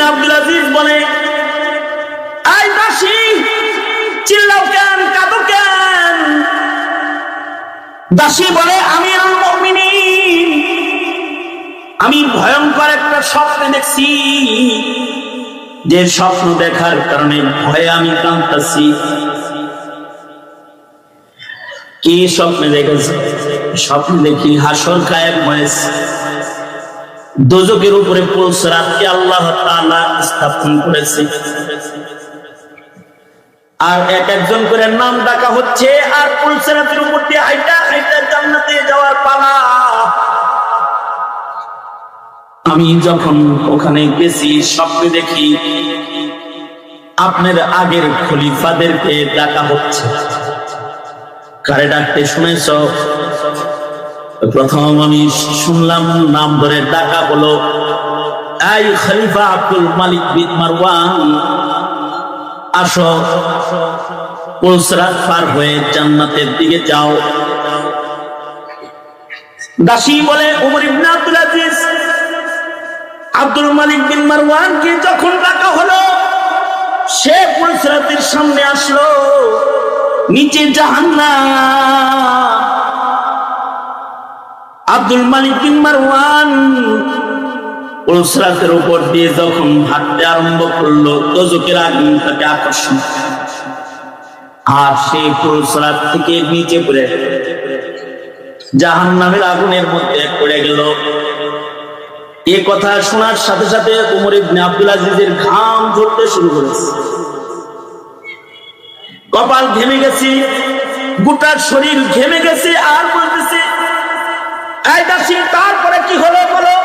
ইবনে আব্দুল আজিজ বলে, এই দাসী চিল্লাও কেন, কাঁদো কেন? দাসী বলে, আমিরুল মুমিনিন, আমি ভয়ঙ্কর একটা স্বপ্ন দেখছি, যে স্বপ্ন দেখার কারণে ভয়ে আমি কাঁদতেছি। কি স্বপ্ন দেখেছি? স্বপ্ন দেখি হাসর কায়েম হয়েছে, দোজখের উপরে পুলসিরাতকে আল্লাহ তাআলা স্থাপন করেছে, আর এক একজন করে নাম ডাকা হচ্ছে, আর পুলসিরাতের উপর দিয়ে হাইটা হাইটা জান্নাতে যাওয়ার পালা। আমি যখন ওখানে গেছি স্বপ্নে দেখি আপনার আগের খলিফাদেরকে ডাকা হচ্ছে। কারে ডাকতে শুনেছ? প্রথম আমি শুনলাম নাম ধরে ডাকা হলো, এই খলিফা আব্দুল মালিক বিন মারওয়ান, আসো, পুলসিরাত পার হয়ে জান্নাতের দিকে যাও। দাসী বলে, ওমর ইবনে আব্দুল আজিজ আব্দুল মালিক বিন মারওয়ানকে যখন ডাকা হলো, সে পুলসিরাতের সামনে আসলো, নিচে জাহান্নাম। আব্দুল মালিক বিন মারওয়ান পুলসিরাতের উপর দিয়ে যখন হাঁটতে আরম্ভ করলো, দোজখের আগুন তাকে আকর্ষণ, আর সেই পুলসিরাত থেকে নিচে পড়ে জাহান্নামের আগুনের মধ্যে পড়ে গেল। এ কথা শোনার সাথে সাথে ওমর ইবনে আব্দুল আজিজের ঘাম ঝরতে শুরু করেছে, কপাল ঘেমে গেছে, গোটা শরীর ঘেমে গেছে, আর বলতেছে, এই দাসী তারপরে কি হলো বলো?